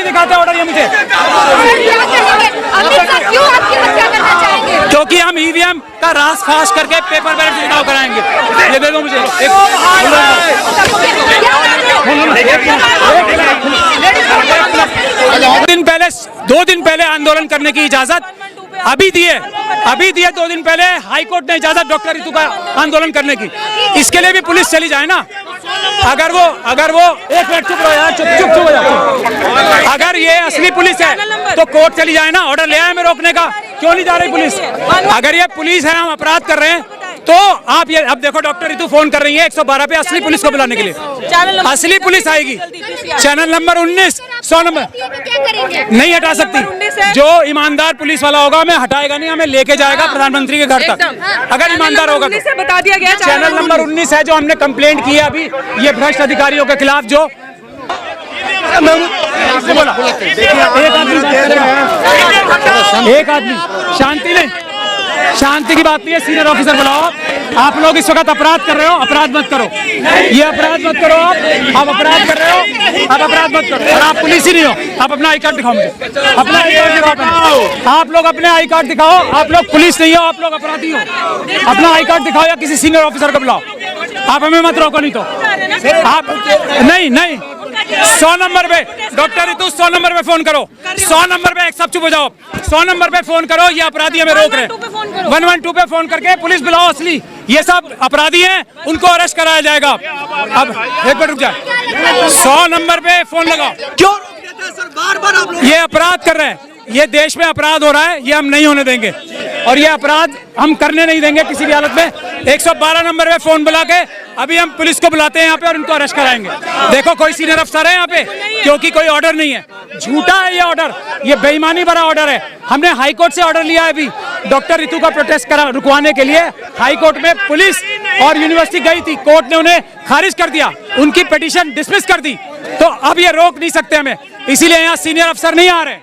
दिखाते ऑर्डर ये मुझे? क्योंकि हम ईवीएम का रास फाश करके पेपर बैलेट से चुनाव कराएंगे। ये दे दो मुझे। 2 दिन पहले आंदोलन करने की इजाजत अभी दिए 2 दिन पहले हाईकोर्ट ने इजाजत डॉक्टर रितु का आंदोलन करने की। इसके लिए भी पुलिस चली जाए ना। अगर वो एक मिनट चुप रहो यार, चुप हो जाओ। अगर ये असली पुलिस है तो कोर्ट चली जाए ना, ऑर्डर ले आए हमें रोकने का। क्यों नहीं जा रही पुलिस? अगर ये पुलिस है, हम अपराध कर रहे हैं तो आप ये अब देखो डॉक्टर रितु फोन कर रही है 112 पे असली पुलिस को बुलाने के लिए। असली पुलिस आएगी। चैनल नंबर 19 100 नंबर नहीं हटा सकती। जो ईमानदार पुलिस वाला होगा हमें हटाएगा नहीं, हमें लेके जाएगा प्रधानमंत्री के घर तक। अगर ईमानदार होगा तो बता दिया गया। चैनल नंबर 19 है जो हमने कंप्लेंट की है अभी ये भ्रष्ट अधिकारियों के खिलाफ। जो एक आदमी शांति नहीं, शांति की बात नहीं है। सीनियर ऑफिसर बुलाओ। आप लोग इस वक्त अपराध कर रहे हो, अपराध मत करो। ये अपराध मत करो। आप अपराध कर रहे हो, आप अपराध मत करो। और आप पुलिस ही नहीं हो। आप अपना आई कार्ड दिखाओ मुझे, अपना आई कार्ड दिखाओ। आप लोग अपने आई कार्ड दिखाओ। आप लोग पुलिस नहीं हो, आप लोग अपराधी हो। अपना आई कार्ड दिखाओ या किसी सीनियर ऑफिसर को बुलाओ। आप हमें मत रोको, नहीं तो आप नहीं 100 नंबर पे डॉक्टर रितु 100 नंबर पे फोन करो। 100 नंबर पे, एक सब चुप हो जाओ। 100 नंबर पे फोन करो। ये अपराधी हमें रोक रहे हैं। 112 पे फोन करके पुलिस बुलाओ असली। ये सब अपराधी हैं, उनको अरेस्ट कराया जाएगा। अब एक मिनट रुक जाए। 100 नंबर पे फोन लगाओ। क्यों बार-बार आप लोग ये अपराध कर रहे हैं? ये देश में अपराध हो रहा है, ये हम नहीं होने देंगे और ये अपराध हम करने नहीं देंगे किसी भी हालत में। 112 नंबर पे फोन बुला के अभी हम पुलिस को बुलाते हैं यहाँ पे और उनको अरेस्ट कराएंगे। देखो कोई सीनियर अफसर है यहाँ पे, क्योंकि कोई ऑर्डर नहीं है। झूठा है ये ऑर्डर, ये बेईमानी भरा ऑर्डर है। हमने हाई कोर्ट से ऑर्डर लिया है अभी डॉक्टर रितु का प्रोटेस्ट रुकवाने के लिए। हाई कोर्ट में पुलिस और यूनिवर्सिटी गई थी, कोर्ट ने उन्हें खारिज कर दिया, उनकी पिटीशन डिसमिस कर दी। तो अब ये रोक नहीं सकते हमें, इसीलिए यहाँ सीनियर अफसर नहीं आ रहे।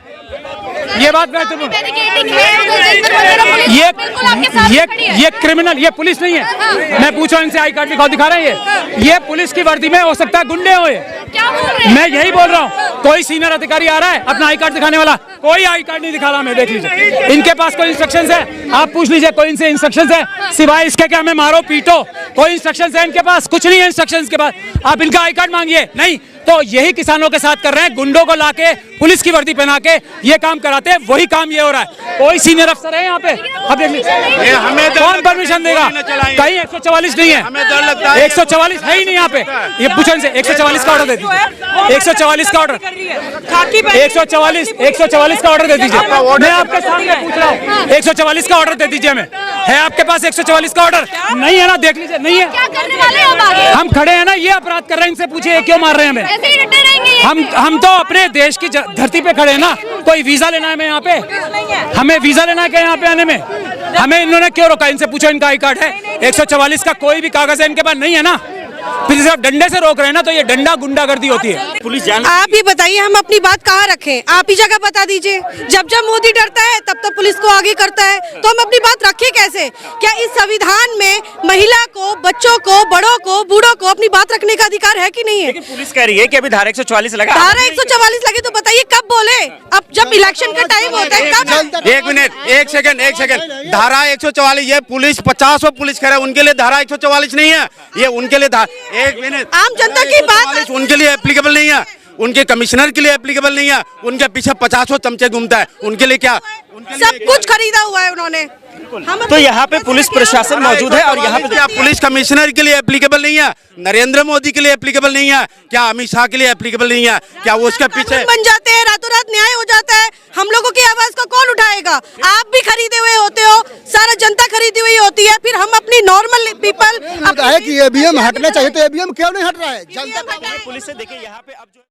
ये बात महत्वपूर्ण। ये क्रिमिनल, ये पुलिस नहीं है। मैं पूछा इनसे आई कार्ड दिखा रहे हैं। ये पुलिस की वर्दी में हो सकता है गुंडे हो। मैं यही बोल रहा हूँ। कोई सीनियर अधिकारी आ रहा है अपना आई कार्ड दिखाने वाला? कोई आई कार्ड नहीं दिखा रहा। मैं देख लीजिए, इनके पास कोई इंस्ट्रक्शंस है? आप पूछ लीजिए कोई इनसे इंस्ट्रक्शंस है सिवाय इसके कि हमें मारो पीटो? कोई इंस्ट्रक्शंस है इनके पास? कुछ नहीं है इंस्ट्रक्शंस के पास। आप इनका आई कार्ड मांगिए, नहीं तो यही किसानों के साथ कर रहे हैं। गुंडों को लाके पुलिस की वर्दी पहना के ये काम कराते हैं। वही काम ये हो रहा है। कोई सीनियर अफसर है यहाँ पे? अब देख लीजिए, हमें कौन परमिशन देगा? कहीं 144 नहीं है, 144 है ही नहीं यहाँ पे। ये पूछो इनसे, 144 का ऑर्डर दे दीजिए। 144 का ऑर्डर, 144 का ऑर्डर दे दीजिए। मैं आपके सामने पूछ रहा हूँ, 144 का ऑर्डर दे दीजिए। हमें है आपके पास 144 का ऑर्डर? नहीं है ना, देख लीजिए, नहीं है। हम खड़े हैं ना, ये अपराध कर रहे हैं। इनसे पूछिए क्यों मार रहे हैं हमें? हम तो अपने देश की धरती पे खड़े हैं ना। कोई वीजा लेना है हमें यहाँ पे? हमें वीजा लेना है क्या यहाँ पे आने में? हमें इन्होंने क्यों रोका? इनसे पूछो इनका आई कार्ड है? 144 का कोई भी कागज है इनके पास? नहीं है ना। फिर सिर्फ डंडे से रोक रहे हैं ना, तो ये डंडा गुंडागर्दी होती है। पुलिस जान, आप ही बताइए हम अपनी बात कहाँ रखें? आप ही जगह बता दीजिए। जब मोदी डरता है तब पुलिस को आगे करता है, तो हम अपनी बात रखें कैसे? क्या इस संविधान में महिला को, बच्चों को, बड़ों को, बूढ़ों को अपनी बात रखने का अधिकार है कि नहीं है? लेकिन पुलिस कह रही है कि अभी धारा 144 लगा। धारा 144 लगे तो बताइए कब बोले? अब जब इलेक्शन का टाइम होता है कब? एक मिनट, एक सेकंड। धारा 144 ये पुलिस 50 पुलिस कह रहे हैं, उनके लिए धारा 144 नहीं है। ये उनके लिए एक मिनट, आम जनता की बात उनके लिए एप्लीकेबल नहीं है। उनके कमिश्नर के लिए एप्लीकेबल नहीं है। उनके पीछे 50 चमचे घूमता है, उनके लिए क्या? सब कुछ खरीदा हुआ है उन्होंने। तो यहाँ पे पुलिस प्रशासन मौजूद है और यहाँ पे क्या पुलिस कमिश्नर के लिए एप्लीकेबल नहीं है? नरेंद्र मोदी के लिए एप्लीकेबल नहीं है क्या? अमित शाह के लिए एप्लीकेबल नहीं है क्या? वो उसके पीछे बन जाते हैं, रातों रात न्याय हो जाता है। हम लोगों की आवाज को कौन उठाएगा? आप भी खरीदे हुए होते हो, सारा जनता खरीदी हुई होती है। फिर हम अपनी नॉर्मल पीपल है कि ईवीएम हटना चाहिए, तो ईवीएम क्यों नहीं हट रहा है? जनता पुलिस से देखिए यहाँ पे अब जो